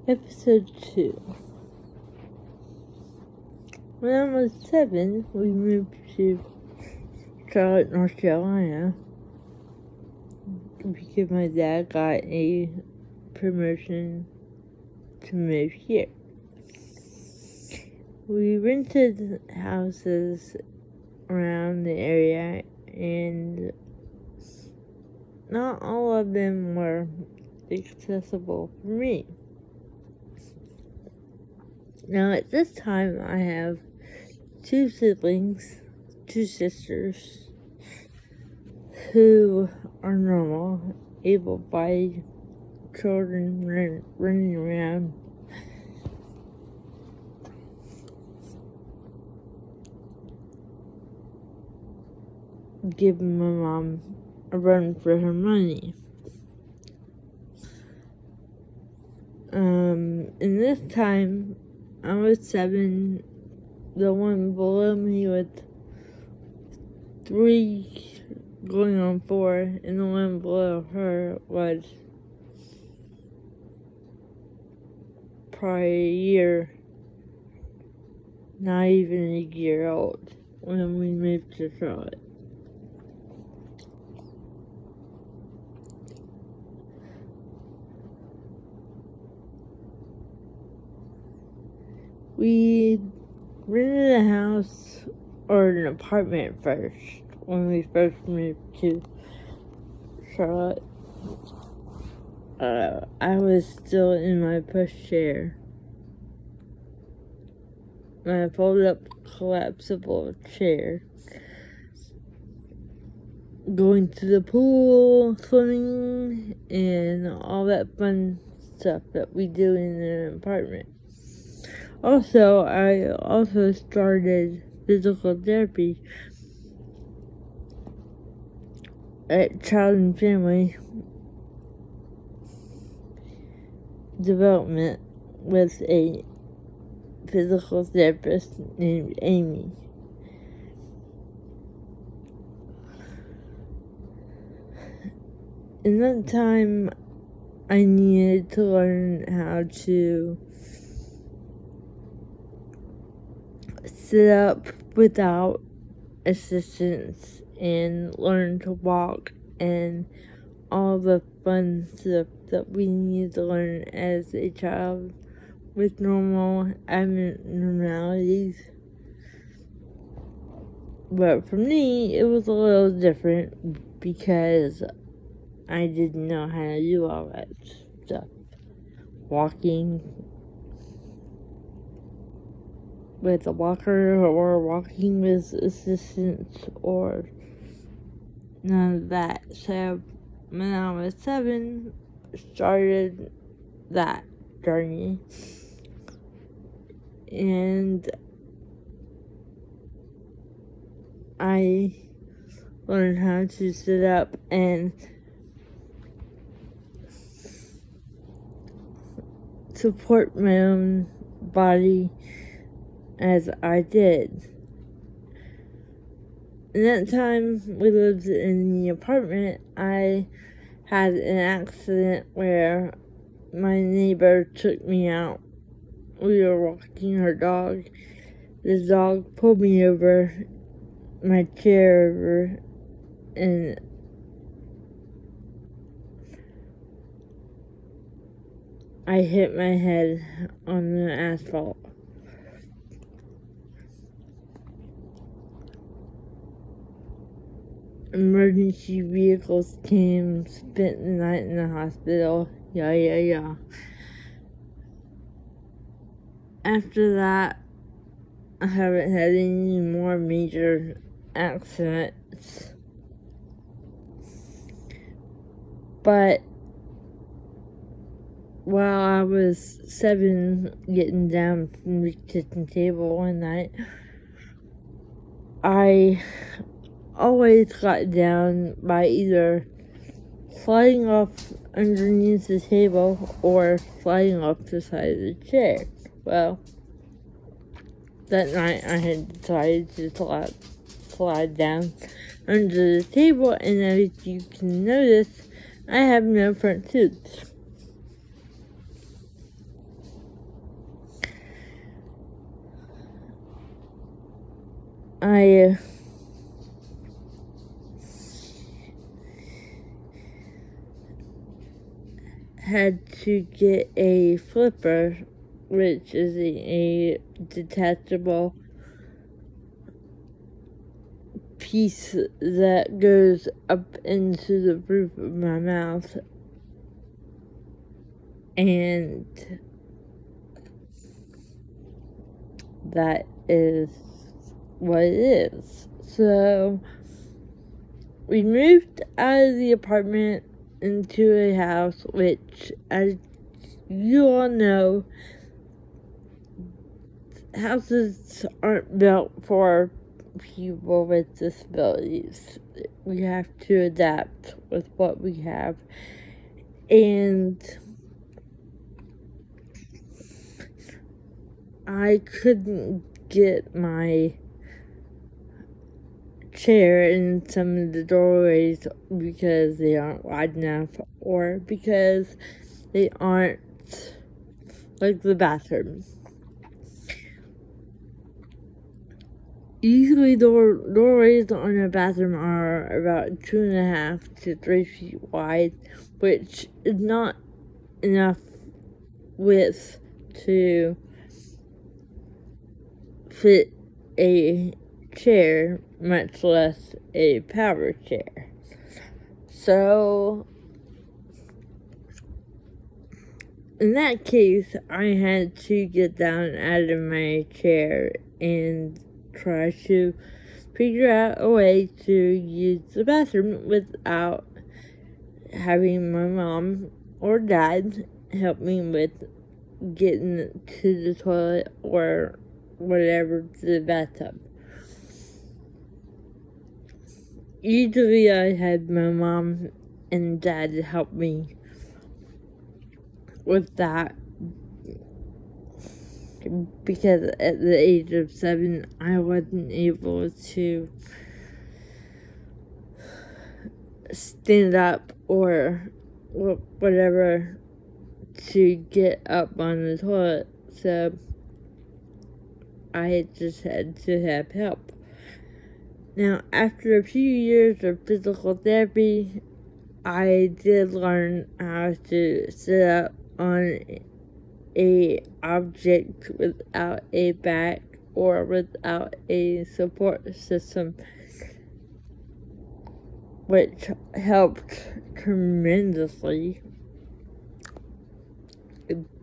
Episode 2. When I was 7, we moved to Charlotte, North Carolina, because my dad got a promotion to move here. We rented houses around the area, and not all of them were accessible for me. Now, at this time, I have 2 siblings, 2 sisters, who are normal, able-bodied children running around. Giving my mom a run for her money. In this time, I was 7. The one below me was 3 going on 4, and the one below her was probably a year, not even a year old, when we moved to Charlotte. We rented a house or an apartment first when we first moved to Charlotte. I was still in my pushchair. My fold-up collapsible chair. Going to the pool, swimming, and all that fun stuff that we do in an apartment. Also, I started physical therapy at Child and Family Development with a physical therapist named Amy. In that time, I needed to learn how to sit up without assistance and learn to walk and all the fun stuff that we need to learn as a child with normal abnormalities. But for me, it was a little different because I didn't know how to do all that stuff. Walking with a walker or walking with assistance or none of that. So when I was 7, started that journey. And I learned how to sit up and support my own body as I did. In that time we lived in the apartment, I had an accident where my neighbor took me out. We were walking her dog. The dog pulled me over, my chair over, and I hit my head on the asphalt. Emergency vehicles came, spent the night in the hospital, yeah. After that, I haven't had any more major accidents. But while I was 7 getting down from the kitchen table one night, I always got down by either sliding off underneath the table or sliding off the side of the chair. Well, that night I had decided to slide down under the table, and as you can notice, I have no front tooth. I had to get a flipper, which is a detachable piece that goes up into the roof of my mouth, and that is what it is. So we moved out of the apartment into a house, which, as you all know, houses aren't built for people with disabilities. We have to adapt with what we have. And I couldn't get my chair in some of the doorways because they aren't wide enough, or because they aren't like the bathroom. Usually doorways on a bathroom are about 2.5 to 3 feet wide, which is not enough width to fit a chair, much less a power chair. So in that case, I had to get down out of my chair and try to figure out a way to use the bathroom without having my mom or dad help me with getting to the toilet or whatever, to the bathtub. Usually I had my mom and dad help me with that, because at the age of 7, I wasn't able to stand up or whatever to get up on the toilet, so I just had to have help. Now, after a few years of physical therapy, I did learn how to sit up on a object without a back or without a support system, which helped tremendously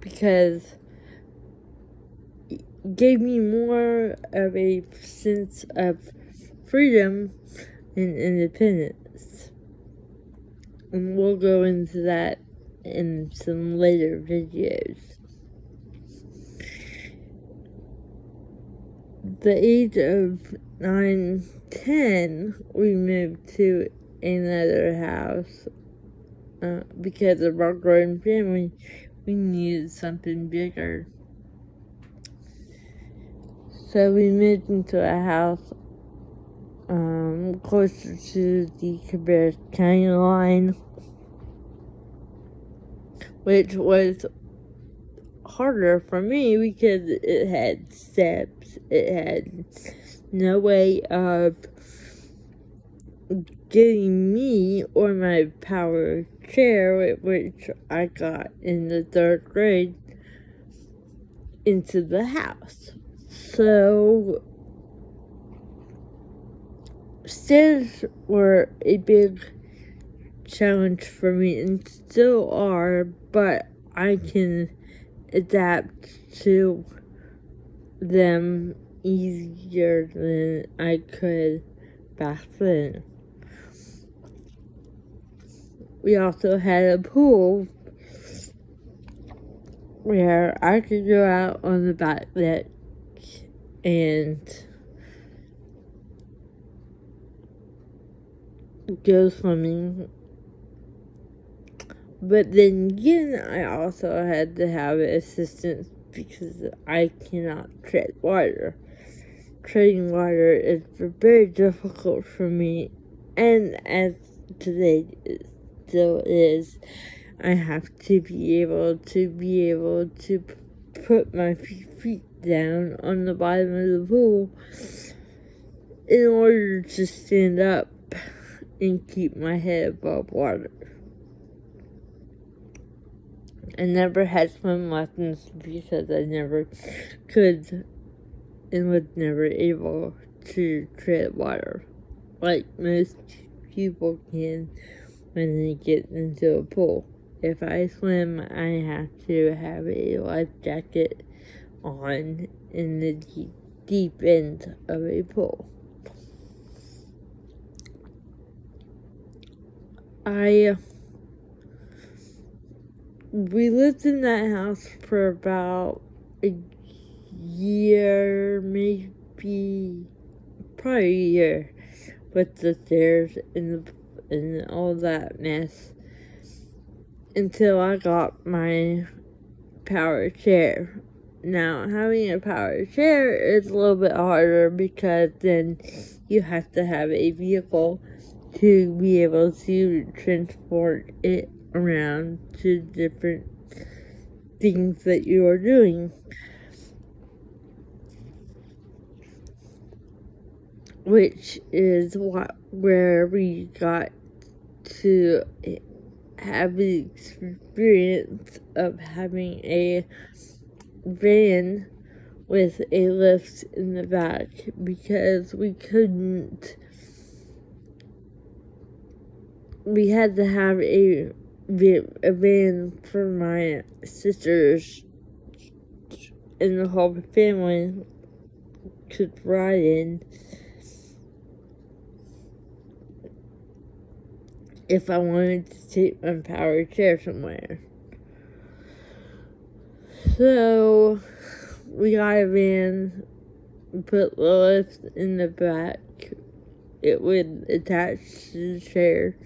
because it gave me more of a sense of freedom and independence. And we'll go into that in some later videos. The age of 9, 10, we moved to another house because of our growing family. We needed something bigger. So we moved into a house closer to the Cabarrus County line, which was harder for me because it had steps. It had no way of getting me or my power chair, which I got in the 3rd grade, into the house. So stairs were a big challenge for me and still are, but I can adapt to them easier than I could back then. We also had a pool where I could go out on the back deck and go swimming. But then again, I also had to have assistance because I cannot tread water. Treading water is very difficult for me, and as today it still is. I have to be able to put my feet down on the bottom of the pool in order to stand up and keep my head above water. I never had swim lessons because I never could and was never able to tread water like most people can when they get into a pool. If I swim, I have to have a life jacket on in the deep end of a pool. We lived in that house for about a year, maybe probably a year, with the stairs and all that mess, until I got my power chair. Now, having a power chair is a little bit harder because then you have to have a vehicle to be able to transport it around to different things that you are doing, which is where we got to have the experience of having a van with a lift in the back, because we had to have a van for my sisters and the whole family could ride in if I wanted to take my power chair somewhere. So we got a van, put the lift in the back. It would attach to the chair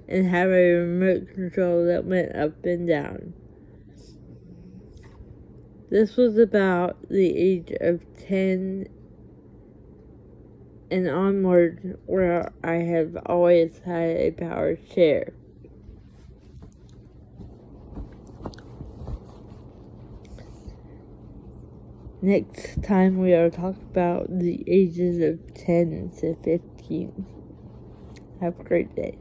and have a remote control that went up and down. This was about the age of 10 and onward, where I have always had a power chair. Next time we are talking about the ages of 10 to 15. Have a great day.